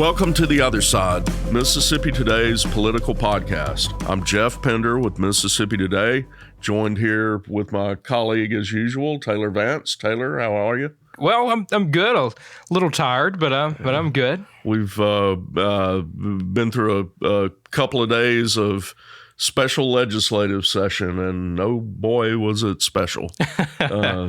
Welcome to The Other Side, Mississippi Today's political podcast. I'm Jeff Pender with Mississippi Today, joined here with my colleague as usual, Taylor Vance. Taylor, how are you? Well, I'm good. A little tired, but I'm good. We've been through a couple of days of special legislative session, and oh boy, was it special.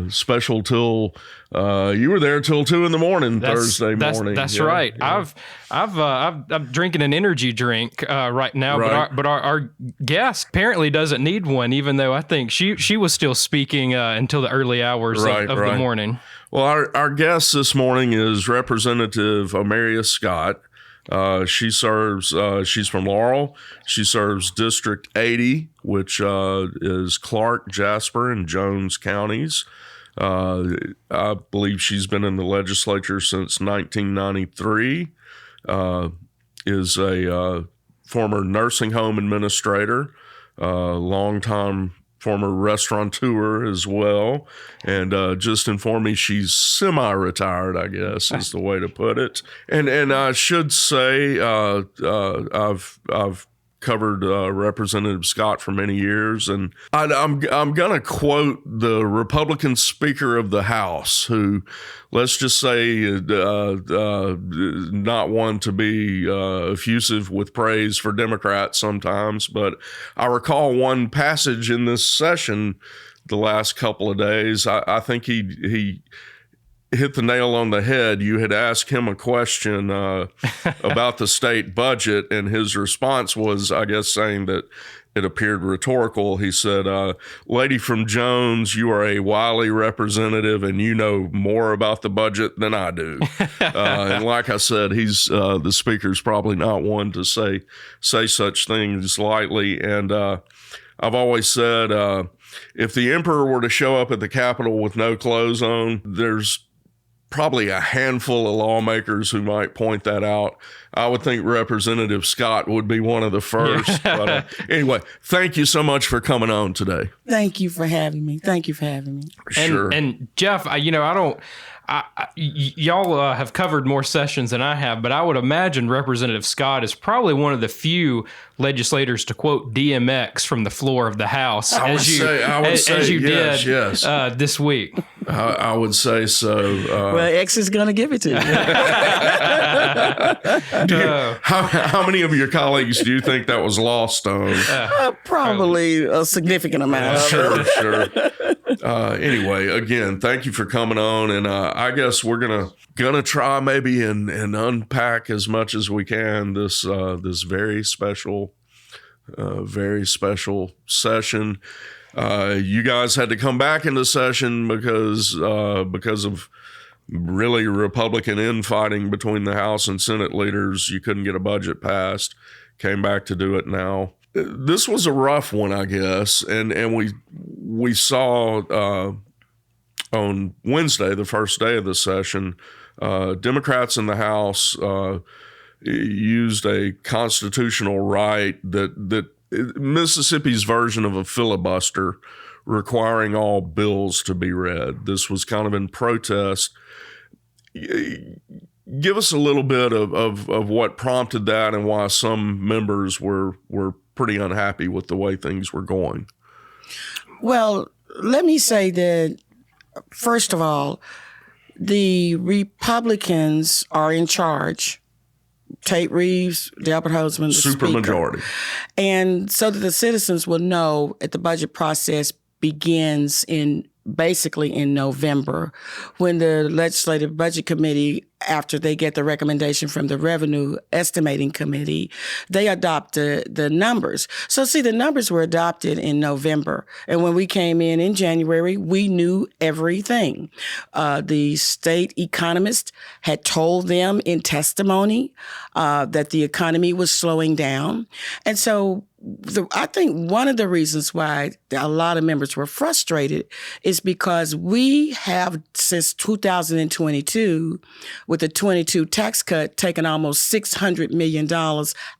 Special till you were there till 2 a.m. Thursday morning. That's right. Yeah. I'm drinking an energy drink right now, right. But our guest apparently doesn't need one, even though I think she was still speaking until the early hours of the morning. Well, our guest this morning is Representative Omeria Scott. She's from Laurel. She serves District 80, which is Clark, Jasper, and Jones counties. I believe she's been in the legislature since 1993. Is a former nursing home administrator, longtime former restaurateur as well, and just informed me she's semi-retired, I guess is the way to put it. And I should say I've covered Representative Scott for many years, and I'm gonna quote the Republican Speaker of the House, who, let's just say, not one to be effusive with praise for Democrats sometimes, but I recall one passage in this session the last couple of days. I think he hit the nail on the head. You had asked him a question about the state budget, and his response was, I guess, saying that it appeared rhetorical. He said, "Lady from Jones, you are a wily representative, and you know more about the budget than I do." And like I said, he's the speaker's probably not one to say such things lightly. And I've always said, if the emperor were to show up at the Capitol with no clothes on, there's probably a handful of lawmakers who might point that out. I would think Representative Scott would be one of the first. But anyway, thank you so much for coming on today. Thank you for having me. Sure. And Jeff, y'all have covered more sessions than I have, but I would imagine Representative Scott is probably one of the few legislators to quote DMX from the floor of the House, as you did this week. I would say so. Well, X is going to give it to you. How many of your colleagues do you think that was lost on? Probably a significant amount. Sure. Anyway, again, thank you for coming on, and I guess we're gonna try maybe and unpack as much as we can this very special session. You guys had to come back into session because of really Republican infighting between the House and Senate leaders. You couldn't get a budget passed. Came back to do it now. This was a rough one, I guess, and we saw on Wednesday, the first day of the session, Democrats in the House used a constitutional right that Mississippi's version of a filibuster, requiring all bills to be read. This was kind of in protest. Give us a little bit of what prompted that and why some members were pretty unhappy with the way things were going. Well, let me say that, first of all, the Republicans are in charge. Tate Reeves, Delbert Hosemann, the Speaker. Supermajority. And so that the citizens will know that the budget process begins basically in November, when the Legislative Budget Committee, after they get the recommendation from the Revenue Estimating Committee, they adopt the numbers. So see, the numbers were adopted in November. And when we came in January, we knew everything. The state economist had told them in testimony that the economy was slowing down. And so I think one of the reasons why a lot of members were frustrated is because we have, since 2022, with the 22 tax cut, taking almost $600 million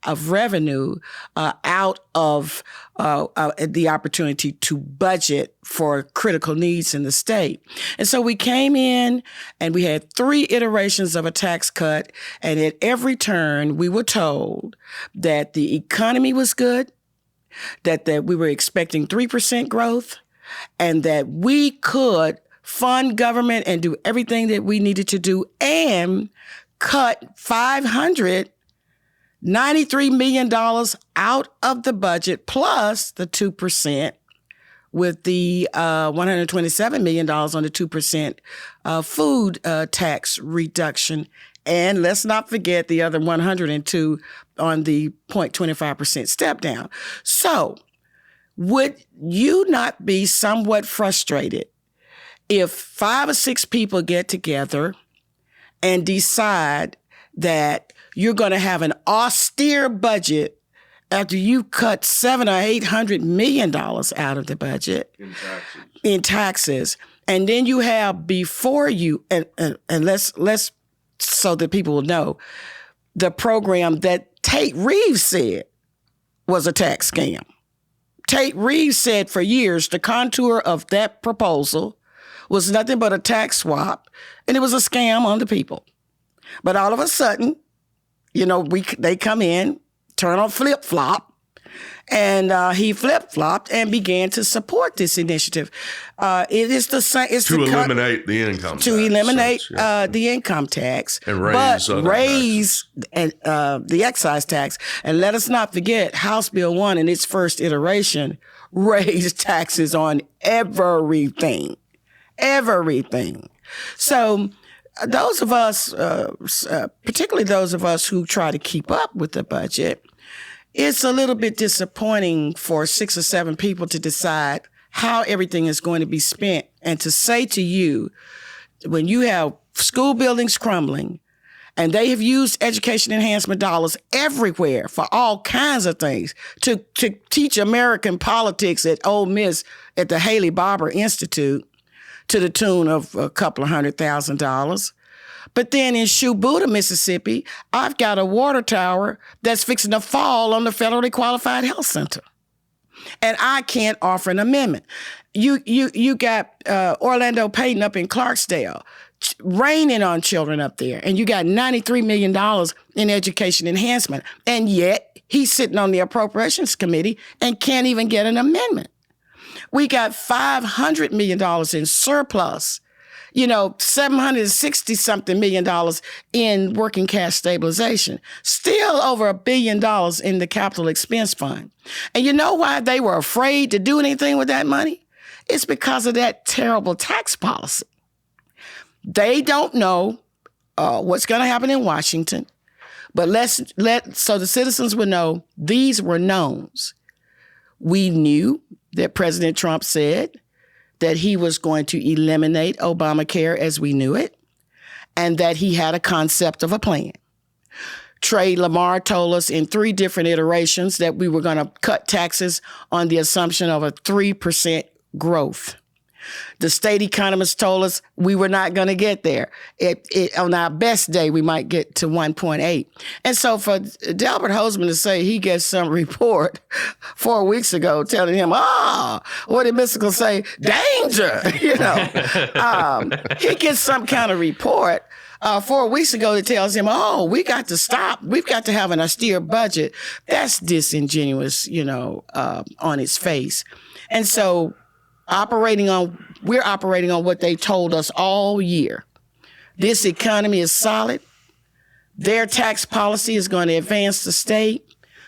of revenue out of the opportunity to budget for critical needs in the state. And so we came in and we had 3 iterations of a tax cut. And at every turn, we were told that the economy was good, that we were expecting 3% growth, and that we could fund government and do everything that we needed to do and cut $593 million out of the budget plus the 2% with the $127 million on the 2% food tax reduction. And let's not forget the other 102 on the 0.25% step down. So would you not be somewhat frustrated if 5 or 6 people get together and decide that you're going to have an austere budget after you cut $700 or $800 million out of the budget in taxes, and then you have before you and let's so that people will know the program that Tate Reeves said was a tax scam. Tate Reeves said for years the contour of that proposal was nothing but a tax swap, and it was a scam on the people. But all of a sudden, they come in, turn on flip-flop, and he flip-flopped and began to support this initiative. It is the same. It's to eliminate the income tax. To eliminate the income tax. And raise the excise tax. And let us not forget, House Bill 1 in its first iteration raised taxes on everything. Everything. So those of us, particularly those of us who try to keep up with the budget, it's a little bit disappointing for 6 or 7 people to decide how everything is going to be spent and to say to you, when you have school buildings crumbling and they have used education enhancement dollars everywhere for all kinds of things to teach American politics at Ole Miss at the Haley Barbour Institute to the tune of a couple of $100,000. But then in Shubuta, Mississippi, I've got a water tower that's fixing to fall on the federally qualified health center. And I can't offer an amendment. You got Orlando Payton up in Clarksdale, raining on children up there. And you got $93 million in education enhancement. And yet he's sitting on the Appropriations Committee and can't even get an amendment. We got $500 million in surplus, $760-something million in working cash stabilization, still over $1 billion in the capital expense fund. And you know why they were afraid to do anything with that money? It's because of that terrible tax policy. They don't know what's going to happen in Washington, but so the citizens would know these were knowns. We knew that President Trump said that he was going to eliminate Obamacare as we knew it, and that he had a concept of a plan. Trey Lamar told us in 3 different iterations that we were going to cut taxes on the assumption of a 3% growth. The state economists told us we were not going to get there. On our best day, we might get to 1.8. And so for Delbert Hosemann to say he gets some report 4 weeks ago telling him, what did Mystical say? Danger! He gets some kind of report 4 weeks ago that tells him, we got to stop. We've got to have an austere budget. That's disingenuous, on its face. And so we're operating on what they told us all year. This economy is solid. Their tax policy is going to advance the state,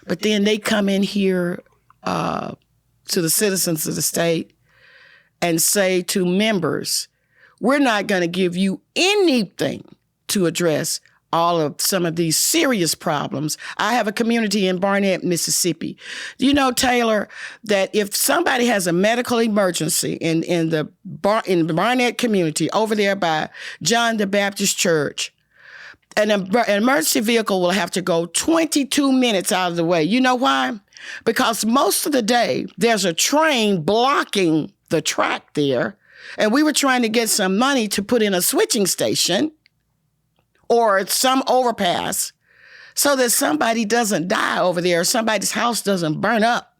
but then they come in here to the citizens of the state and say to members, we're not going to give you anything to address some of these serious problems. I have a community in Barnett, Mississippi. Do you know, Taylor, that if somebody has a medical emergency in the Barnett community over there by John the Baptist Church, an emergency vehicle will have to go 22 minutes out of the way. You know why? Because most of the day, there's a train blocking the track there, and we were trying to get some money to put in a switching station. or some overpass so that somebody doesn't die over there or somebody's house doesn't burn up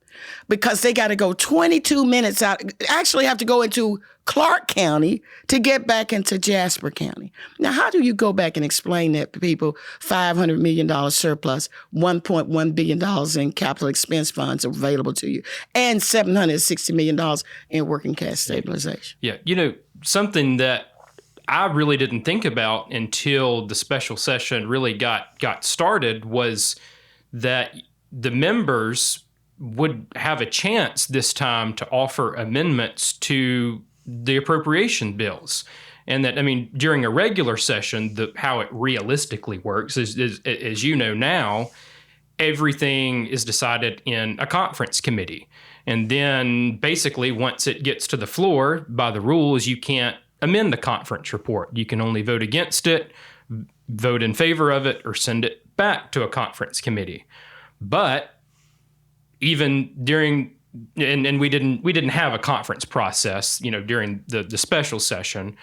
because they got to go 22 minutes out, actually have to go into Clark County to get back into Jasper County. Now, how do you go back and explain that to people? $500 million surplus, $1.1 billion in capital expense funds available to you, and $760 million in working cash stabilization. Yeah, you know, something that I really didn't think about until the special session really got started was that the members would have a chance this time to offer amendments to the appropriation bills. And that, I mean, during a regular session, how it realistically works is, as you know now, everything is decided in a conference committee. And then basically once it gets to the floor, by the rules, you can't amend the conference report. You can only vote against it, vote in favor of it, or send it back to a conference committee. But even during, and we didn't have a conference process, you know, during the special session.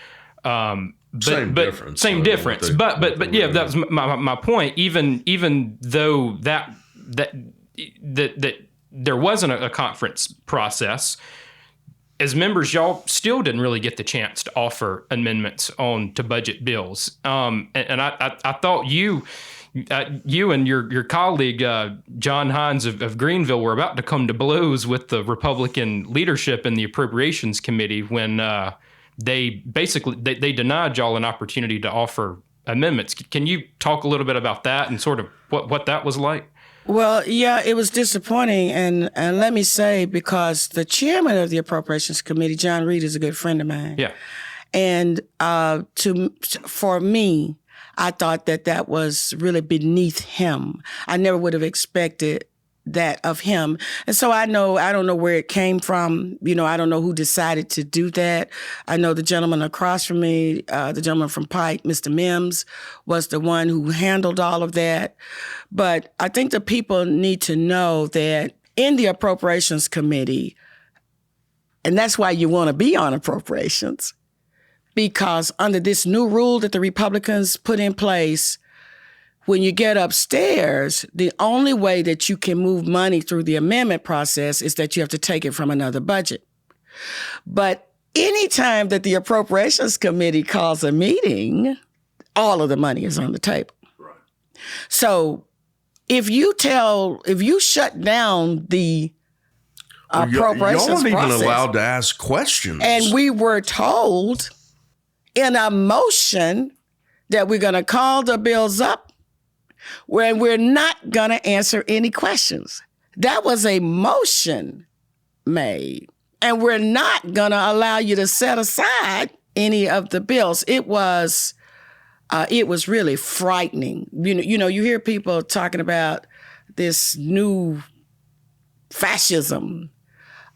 Same difference. But yeah, that was my point. Even though that there wasn't a conference process, as members, y'all still didn't really get the chance to offer amendments to budget bills. And I thought you and your colleague, John Hines of Greenville, were about to come to blows with the Republican leadership in the Appropriations Committee when they denied y'all an opportunity to offer amendments. Can you talk a little bit about that and sort of what that was like? Well, yeah, it was disappointing. And let me say, because the chairman of the Appropriations Committee, John Reed, is a good friend of mine. Yeah. And for me, I thought that was really beneath him. I never would have expected that of him. And so I don't know where it came from. You know, I don't know who decided to do that. I know the gentleman across from me, the gentleman from Pike, Mr. Mims, was the one who handled all of that. But I think the people need to know that in the Appropriations Committee, and that's why you want to be on appropriations, because under this new rule that the Republicans put in place, when you get upstairs, the only way that you can move money through the amendment process is that you have to take it from another budget. But anytime that the Appropriations Committee calls a meeting, all of the money is on the table. Right. So if you shut down the appropriations y'all aren't process, even allowed to ask questions. And we were told in a motion that we're going to call the bills up when we're not going to answer any questions. That was a motion made, and we're not going to allow you to set aside any of the bills. It was really frightening. You know, you hear people talking about this new fascism.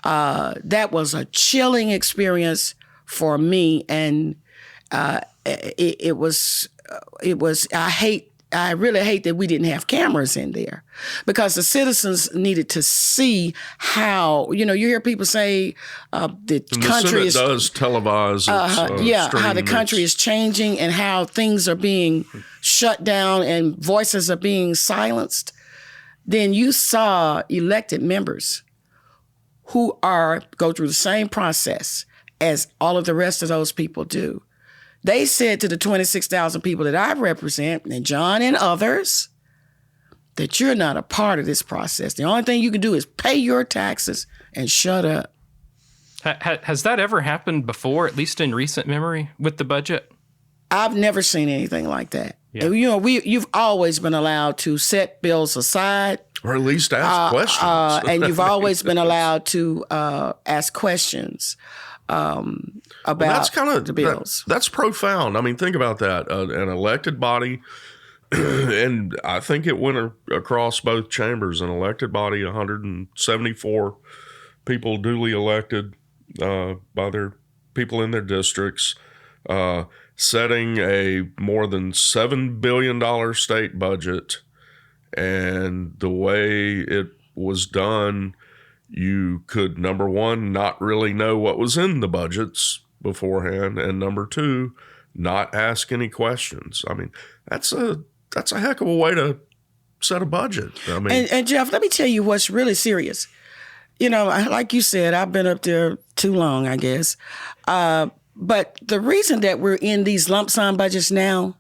That was a chilling experience for me, and it was. I really hate that we didn't have cameras in there, because the citizens needed to see how, you hear people say the country does televise how the country is changing and how things are being shut down and voices are being silenced. Then you saw elected members who go through the same process as all of the rest of those people do. They said to the 26,000 people that I represent, and John and others, that you're not a part of this process. The only thing you can do is pay your taxes and shut up. Has that ever happened before, at least in recent memory, with the budget? I've never seen anything like that. Yeah. You've always been allowed to set bills aside. Or at least ask questions. And you've always been allowed to ask questions about the bills. That's profound. I mean, think about that. An elected body, and I think it went across both chambers, an elected body, 174 people duly elected by their people in their districts, setting a more than $7 billion state budget. And the way it was done, you could, number one, not really know what was in the budgets beforehand, and number two, not ask any questions. I mean, that's a heck of a way to set a budget. I mean, and Jeff, let me tell you what's really serious. Like you said, I've been up there too long, I guess. But the reason that we're in these lump sum budgets now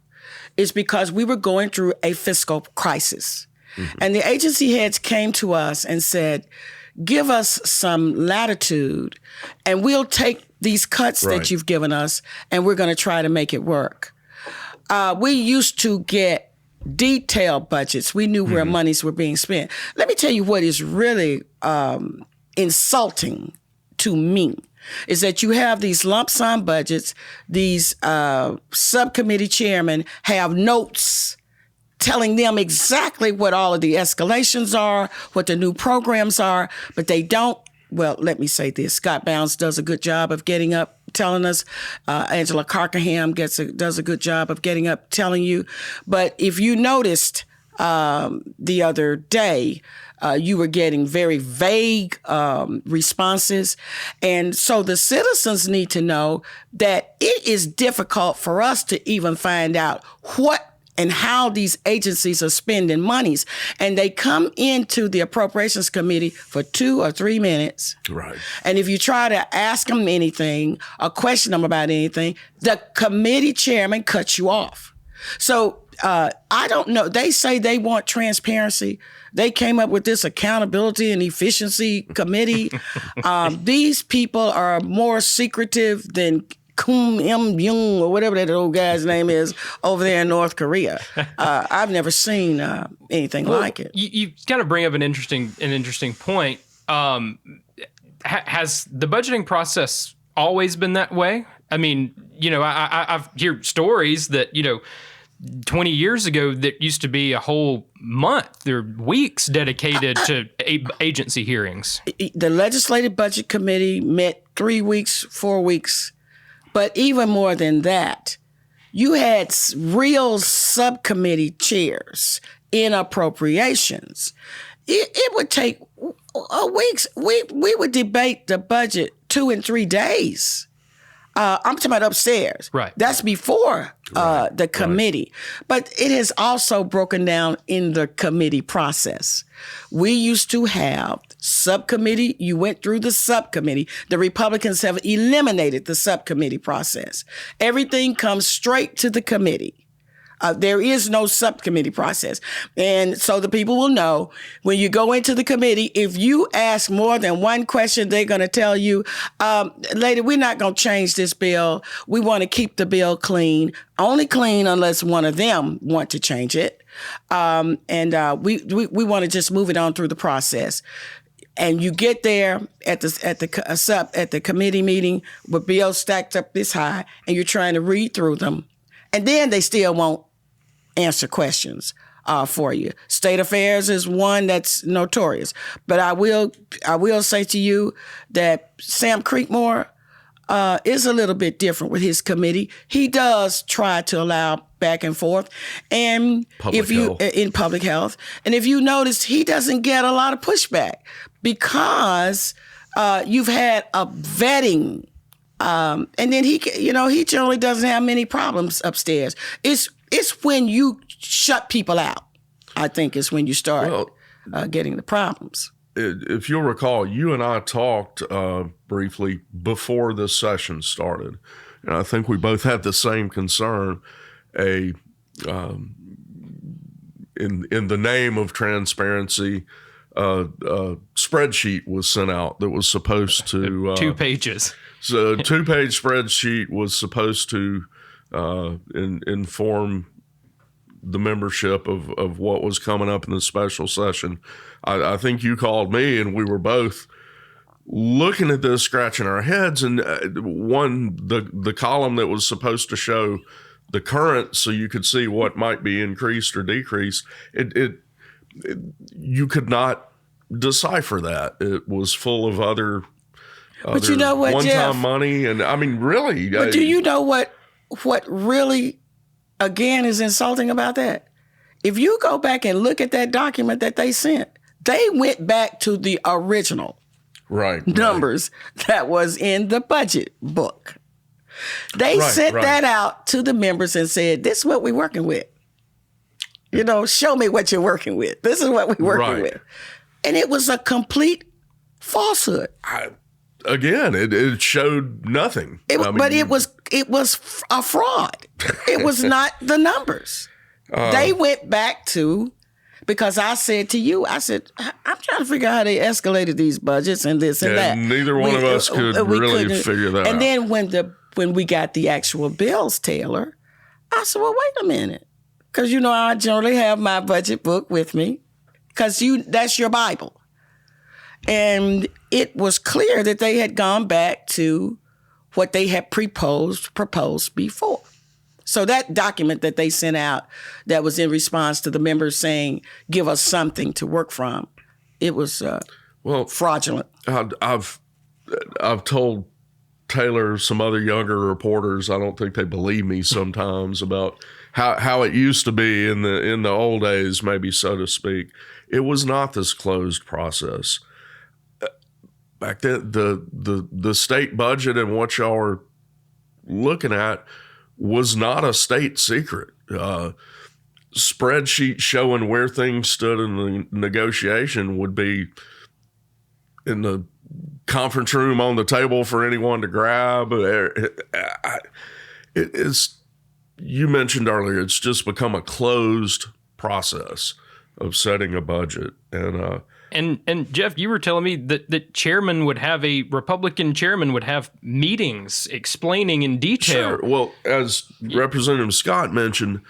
is because we were going through a fiscal crisis. Mm-hmm. And the agency heads came to us and said, give us some latitude and we'll take these cuts that you've given us and we're going to try to make it work. We used to get detailed budgets. We knew where monies were being spent. Let me tell you what is really insulting to me is that you have these lump sum budgets, these subcommittee chairmen have notes telling them exactly what all of the escalations are, what the new programs are, but they don't. Well, let me say this. Scott Bounds does a good job of getting up, telling us. Angela Carcaham does a good job of getting up, telling you. But if you noticed the other day, you were getting very vague responses. And so the citizens need to know that it is difficult for us to even find out what and how these agencies are spending monies. And they come into the Appropriations Committee for 2 or 3 minutes. Right. And if you try to ask them anything or question them about anything, the committee chairman cuts you off. So I don't know. They say they want transparency. They came up with this accountability and efficiency committee. These people are more secretive than Kim Il-jung or whatever that old guy's name is over there in North Korea. I've never seen anything like it. You kind of bring up an interesting point. Has the budgeting process always been that way? I mean, I've heard stories that 20 years ago that used to be a whole month or weeks dedicated to agency hearings. The Legislative Budget Committee met 3 weeks, 4 weeks. But even more than that, you had real subcommittee chairs in appropriations. It would take weeks. We would debate the budget 2 and 3 days. I'm talking about upstairs. Right. That's before the committee. Right. But it has also broken down in the committee process. We used to have subcommittee. You went through the subcommittee. The Republicans have eliminated the subcommittee process. Everything comes straight to the committee. There is no subcommittee process. And so the people will know when you go into the committee, if you ask more than one question, they're going to tell you, lady, we're not going to change this bill. We want to keep the bill clean, only clean unless one of them want to change it. And we want to just move it on through the process. And you get there at the committee meeting with bills stacked up this high, and you're trying to read through them. And then they still won't answer questions for you. State affairs is one that's notorious. But I will say to you that Sam Creekmore is a little bit different with his committee. He does try to allow back and forth, and in public health. And if you notice, he doesn't get a lot of pushback because you've had a vetting. And then he generally doesn't have many problems upstairs. It's when you shut people out, I think, is when you start getting the problems. If you'll recall, you and I talked briefly before this session started, and I think we both had the same concern. In the name of transparency, a spreadsheet was sent out that was supposed to 2 pages. So a 2-page spreadsheet was supposed to inform the membership of what was coming up in the special session. I think you called me and we were both looking at this, scratching our heads. And the column that was supposed to show the current so you could see what might be increased or decreased, you could not decipher that. It was full of other but you know what, one-time Jeff? money, and I mean, really. But do you know what really, again, is insulting about that? If you go back and look at that document that they sent, they went back to the original numbers that was in the budget book. They sent that out to the members and said, this is what we're working with. Show me what you're working with. This is what we're working with. And it was a complete falsehood. It showed nothing. But it was a fraud. It was not the numbers. They went back to, because I said to you, I'm trying to figure out how they escalated these budgets and this and that. Neither one of us could really figure that out. And then when we got the actual bills, Taylor, I said, well, wait a minute. Because, I generally have my budget book with me because that's your Bible. And it was clear that they had gone back to what they had proposed before. So that document that they sent out that was in response to the members saying, give us something to work from, it was fraudulent. I've told Taylor, some other younger reporters, I don't think they believe me sometimes about how it used to be in the old days, maybe so to speak. It was not this closed process. Back then, the state budget and what y'all are looking at was not a state secret. Spreadsheet showing where things stood in the negotiation would be in the conference room on the table for anyone to grab. You mentioned earlier, it's just become a closed process of setting a budget. And Jeff, you were telling me that the Republican chairman would have meetings explaining in detail. Sure. Well, as Representative Scott mentioned,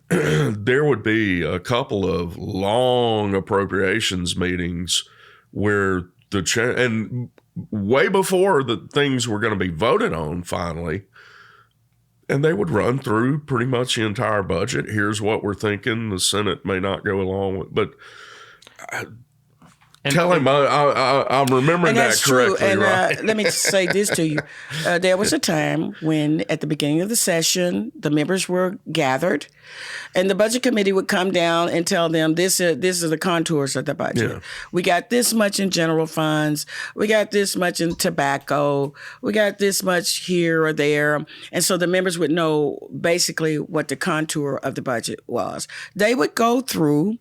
there would be a couple of long appropriations meetings where and way before the things were going to be voted on finally, and they would run through pretty much the entire budget. Here's what we're thinking. The Senate may not go along with, but tell him I'm remembering that correctly. True. And right? Let me say this to you. There was a time when at the beginning of the session, the members were gathered and the budget committee would come down and tell them, this is the contours of the budget. Yeah. We got this much in general funds. We got this much in tobacco. We got this much here or there. And so the members would know basically what the contour of the budget was. They would go through,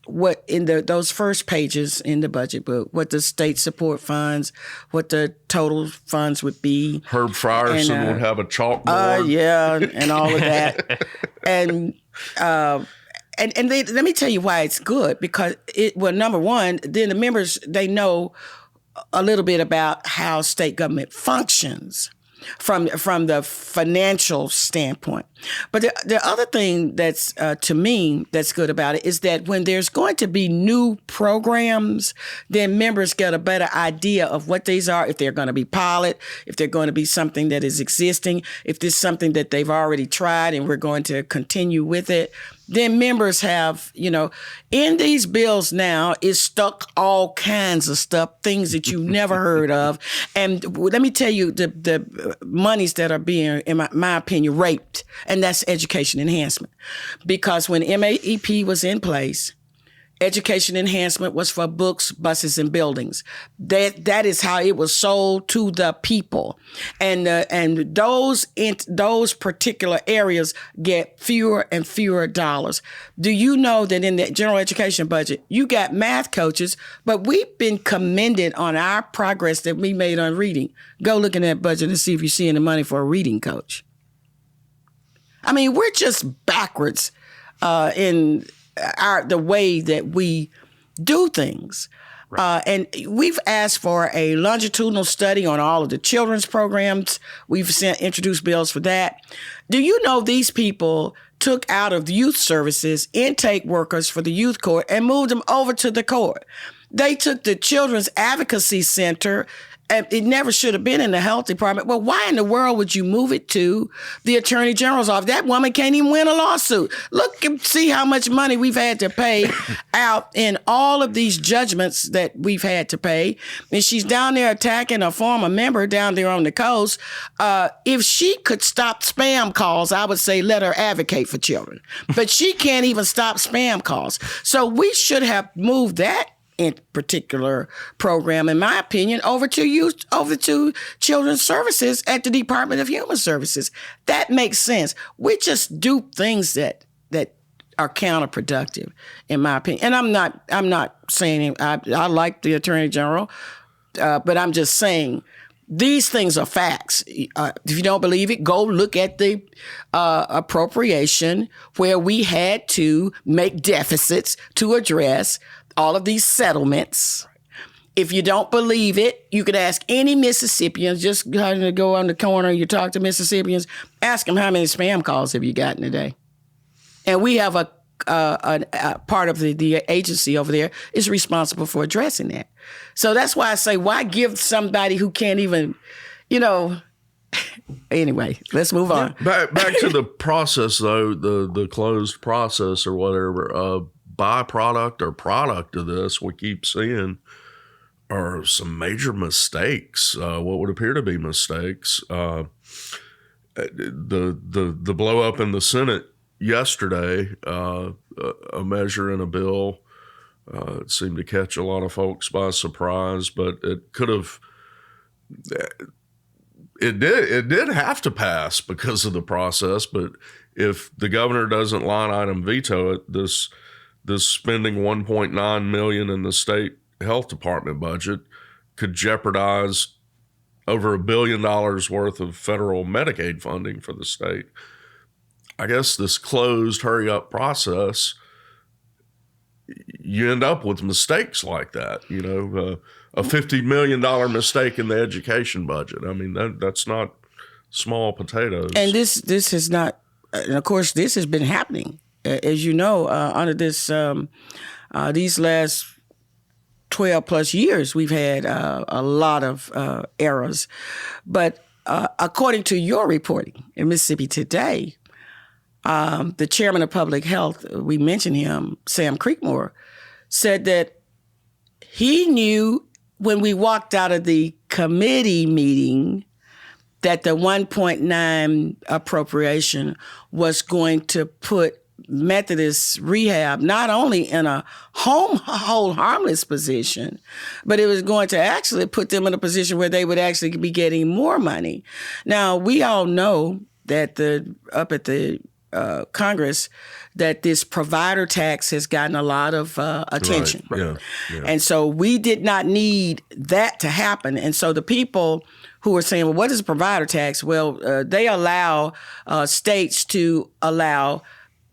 what in those first pages in the budget book, what the state support funds, what the total funds would be. Herb Frierson would have a chalkboard. And all of that. and let me tell you why it's good, because number one, then the members, they know a little bit about how state government functions from the financial standpoint. But the other thing that's, to me, that's good about it is that when there's going to be new programs, then members get a better idea of what these are, if they're going to be pilot, if they're going to be something that is existing, if this is something that they've already tried and we're going to continue with it. Then members have, in these bills now is stuck all kinds of stuff, things that you've never heard of. And let me tell you, the monies that are being, in my opinion, raped, and that's education enhancement. Because when MAEP was in place, education enhancement was for books, buses, and buildings. That is how it was sold to the people, and those particular areas get fewer and fewer dollars. Do you know that in the general education budget, you got math coaches, but we've been commended on our progress that we made on reading. Go look in that budget and see if you're seeing the money for a reading coach. I mean, we're just backwards in the way that we do things. Right. And we've asked for a longitudinal study on all of the children's programs. We've introduced bills for that. Do you know these people took out of youth services intake workers for the youth court and moved them over to the court? They took the Children's Advocacy Center. It never should have been in the health department. Well, why in the world would you move it to the Attorney General's office? That woman can't even win a lawsuit. Look and see how much money we've had to pay out in all of these judgments that we've had to pay. And she's down there attacking a former member down there on the coast. If she could stop spam calls, I would say let her advocate for children. But she can't even stop spam calls. So we should have moved that in particular program, in my opinion, over to Children's Services at the Department of Human Services. That makes sense. We just do things that are counterproductive, in my opinion. And I'm not saying I like the Attorney General, but I'm just saying these things are facts. If you don't believe it, go look at the appropriation where we had to make deficits to address all of these settlements. If you don't believe it, you could ask any Mississippians. Just go on the corner, you talk to Mississippians, ask them how many spam calls have you gotten today. And we have a part of the agency over there is responsible for addressing that. So that's why I say, why give somebody who can't even, anyway, let's move on. Back to the process, though, the closed process or whatever, byproduct or product of this, we keep seeing are some major mistakes, what would appear to be mistakes. The blow up in the Senate yesterday, a measure in a bill, it seemed to catch a lot of folks by surprise, but it could have, it did have to pass because of the process. But if the governor doesn't line item veto it, this spending $1.9 million in the state health department budget could jeopardize over $1 billion worth of federal Medicaid funding for the state. I guess this closed hurry up process, you end up with mistakes like that, a $50 million mistake in the education budget. I mean, that's not small potatoes. And this is not, and of course, this has been happening, as you know, under this, these last 12 plus years, we've had a lot of errors. But according to your reporting in Mississippi Today, the chairman of public health, we mentioned him, Sam Creekmore, said that he knew when we walked out of the committee meeting that the 1.9 appropriation was going to put Methodist rehab not only in a hold harmless position, but it was going to actually put them in a position where they would actually be getting more money. Now, we all know that up at the Congress, that this provider tax has gotten a lot of attention. Right. Yeah. And so we did not need that to happen. And so the people who are saying, well, what is a provider tax? Well, they allow states to allow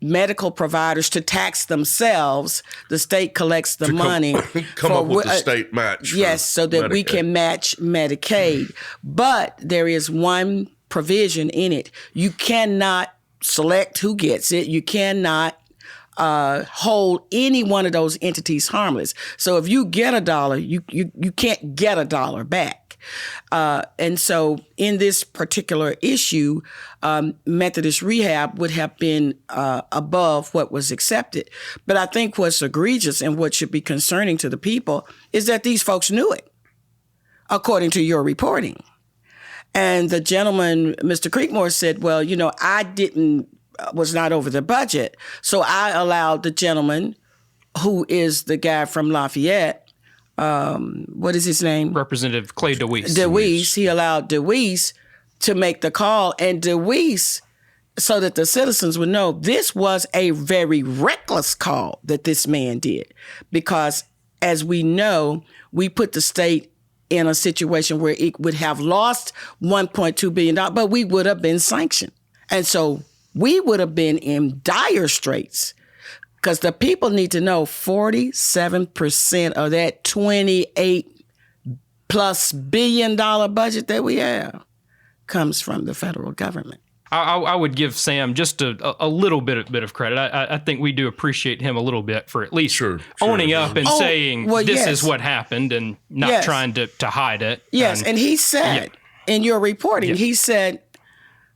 medical providers to tax themselves. The state collects the money. Come up with the state match. Yes, so that Medicaid. We can match Medicaid. But there is one provision in it. You cannot select who gets it. You cannot hold any one of those entities harmless. So if you get $1, you can't get $1 back. And so in this particular issue, Methodist rehab would have been above what was accepted. But I think what's egregious and what should be concerning to the people is that these folks knew it, according to your reporting. And the gentleman, Mr. Creekmore, said, well, I was not over the budget. So I allowed the gentleman, who is the guy from Lafayette, what is his name? Representative Clay DeWeese. He allowed DeWeese to make the call. And DeWeese, so that the citizens would know, this was a very reckless call that this man did. Because as we know, we put the state in a situation where it would have lost $1.2 billion, but we would have been sanctioned. And so we would have been in dire straits, because the people need to know 47% of that $28+ billion budget that we have comes from the federal government. I would give Sam just a little bit of credit. I think we do appreciate him a little bit for at least owning up and saying this is what happened and not trying to hide it. Yes, and he said in your reporting, he said,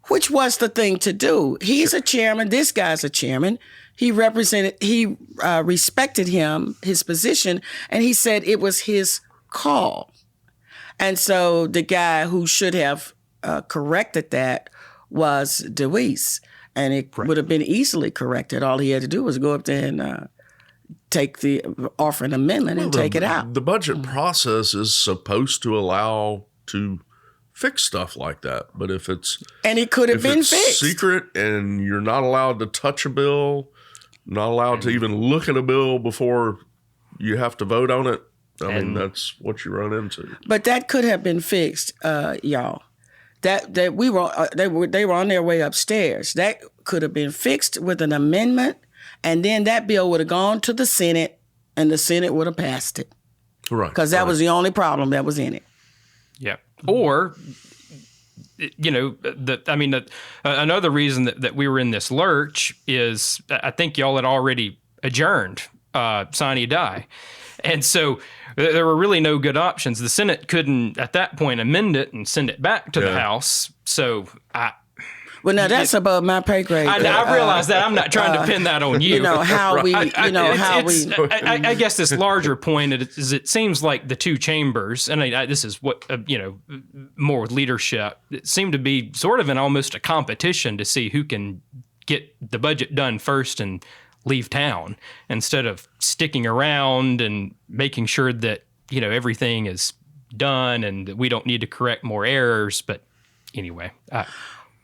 which was the thing to do. He's a chairman. This guy's a chairman. He respected his position, and he said it was his call. And so the guy who should have corrected that was DeWeese, and it would have been easily corrected. All he had to do was go up there and offer an amendment and take it out. The budget process is supposed to allow to fix stuff like that, but if it's fixed, secret and you're not allowed to touch a bill, not allowed to even look at a bill before you have to vote on it, I mean, that's what you run into. But that could have been fixed, y'all. They were on their way upstairs. That could have been fixed with an amendment, and then that bill would have gone to the Senate, and the Senate would have passed it. Right. Because that was the only problem that was in it. Yeah. Or, another reason that we were in this lurch is I think y'all had already adjourned sine die. And so there were really no good options. The Senate couldn't, at that point, amend it and send it back to the House. So Well, now that's above my pay grade. I realize that. I'm not trying to pin that on you. I guess this larger point is it seems like the two chambers, and this is what, more with leadership, it seemed to be sort of in almost a competition to see who can get the budget done first and leave town instead of sticking around and making sure that, everything is done and that we don't need to correct more errors. But anyway,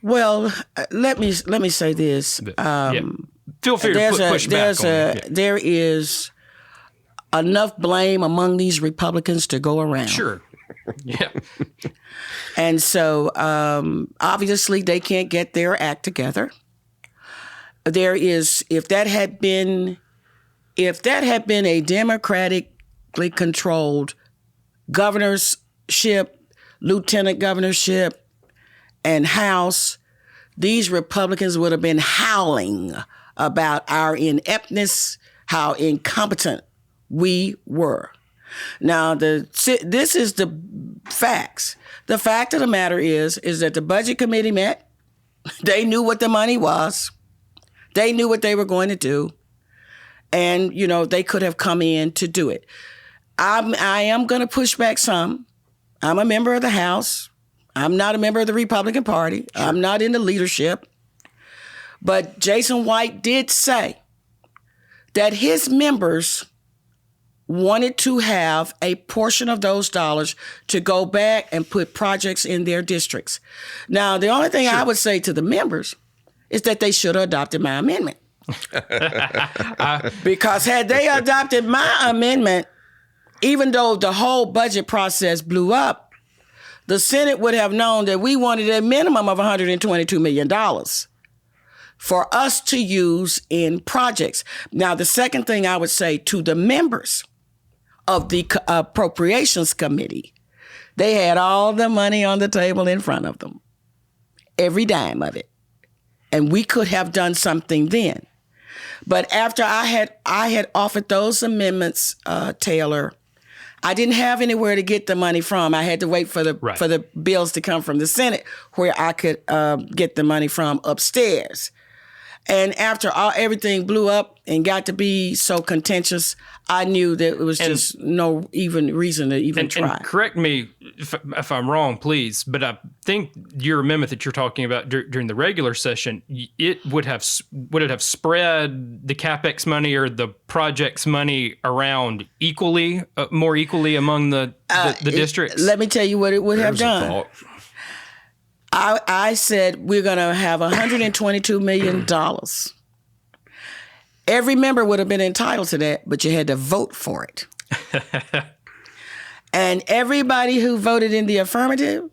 well, let me say this. Feel free to push back on it. There is enough blame among these Republicans to go around.Ure. Yeah. And so obviously they can't get their act together. There is, if that had been a democratically controlled governorship, lieutenant governorship, and House, these Republicans would have been howling about our ineptness, how incompetent we were. Now, this is the facts. The fact of the matter is that the Budget Committee met. They knew what the money was. They knew what they were going to do. And, they could have come in to do it. I am going to push back some. I'm a member of the House. I'm not a member of the Republican Party. Sure. I'm not in the leadership. But Jason White did say that his members wanted to have a portion of those dollars to go back and put projects in their districts. Now, the only thing I would say to the members is that they should have adopted my amendment. Because had they adopted my amendment, even though the whole budget process blew up, the Senate would have known that we wanted a minimum of $122 million for us to use in projects. Now, the second thing I would say to the members of the Appropriations Committee, they had all the money on the table in front of them, every dime of it. And we could have done something then. But after I had offered those amendments, Taylor, I didn't have anywhere to get the money from. I had to wait for the bills to come from the Senate, where I could get the money from upstairs. And after everything blew up and got to be so contentious, I knew that it was just no even reason to even try. And correct me if I'm wrong, please, but I think your amendment that you're talking about during the regular session, it would it have spread the CapEx money or the projects money around more equally among the districts? Let me tell you what it would have done. I said we're going to have $122 million. Every member would have been entitled to that, but you had to vote for it. And everybody who voted in the affirmative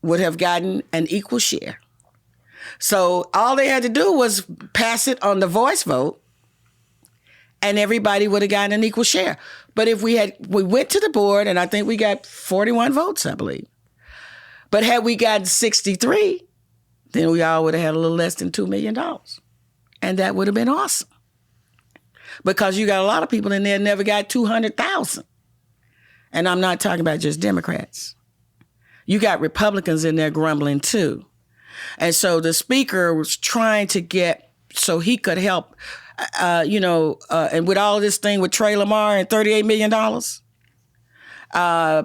would have gotten an equal share. So all they had to do was pass it on the voice vote, and everybody would have gotten an equal share. But if we went to the board, and I think we got 41 votes, I believe. But had we gotten 63, then we all would have had a little less than $2 million. And that would have been awesome. Because you got a lot of people in there that never got 200,000. And I'm not talking about just Democrats. You got Republicans in there grumbling too. And so the speaker was trying to get, so he could help, and with all this thing with Trey Lamar and $38 million,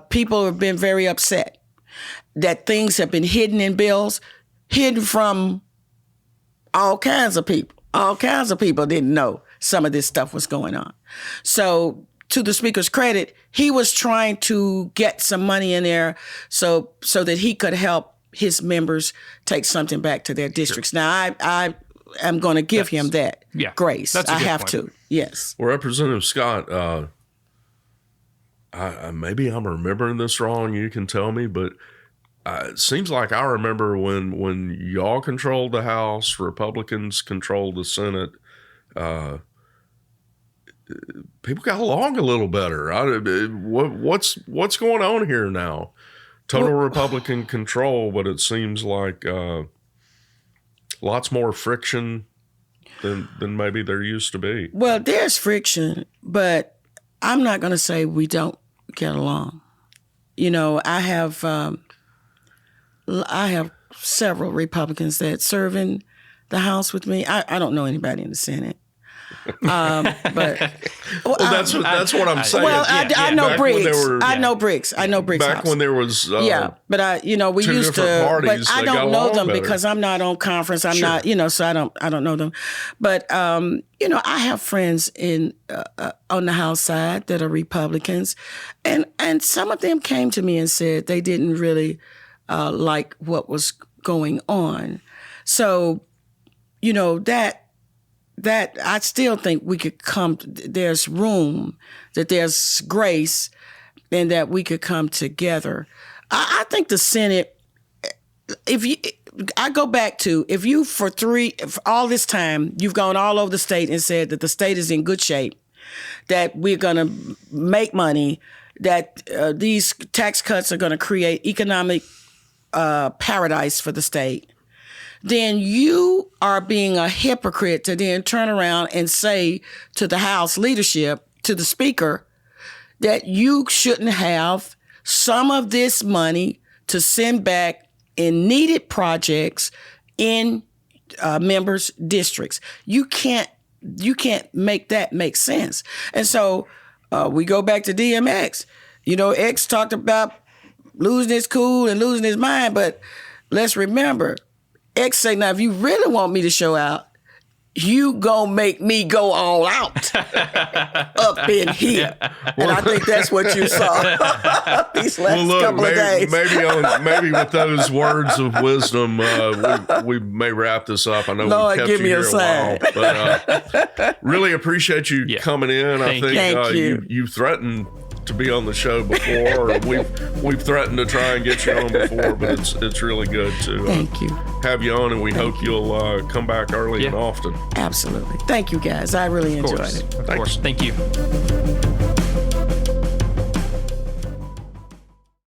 people have been very upset that things have been hidden in bills, hidden from all kinds of people. All kinds of people didn't know some of this stuff was going on. So to the Speaker's credit, he was trying to get some money in there so that he could help his members take something back to their districts. Now, I am going to give him that grace. I have to. Yes. Well, Representative Scott, maybe I'm remembering this wrong. You can tell me, but it seems like I remember when y'all controlled the House, Republicans controlled the Senate. People got along a little better. What's going on here now? Total Republican control, but it seems like lots more friction than maybe there used to be. Well, there's friction, but I'm not going to say we don't get along. You know, I have several Republicans that serve in the House with me. I don't know anybody in the Senate. But that's what I'm saying. Well, I know Briggs. I know Briggs. Back when there was but we used to. Parties, but I don't know them because I'm not on conference. I'm not, so I don't know them. But I have friends on the House side that are Republicans, and some of them came to me and said they didn't really like what was going on. So, that I still think we could there's room, that there's grace, and that we could come together. I think the Senate, I go back to, if you for all this time, you've gone all over the state and said that the state is in good shape, that we're going to make money, that these tax cuts are going to create economic paradise for the state, then you are being a hypocrite to then turn around and say to the House leadership, to the Speaker, that you shouldn't have some of this money to send back in needed projects in members' districts. You can't make that make sense. And so we go back to DMX. X talked about losing his cool and losing his mind, but let's remember, X say, now, if you really want me to show out, you gonna make me go all out up in here. And I think that's what you saw these last couple of days. Maybe with those words of wisdom, we may wrap this up. I know Lord, we kept give you me here a sign. while, but really appreciate you coming in. Thank I think you. You threatened to be on the show before. We've threatened to try and get you on before, but it's really good to Thank you. have you on, and we hope you'll come back early and often. Absolutely. Thank you, guys. I really enjoyed it. Of course. Thank you.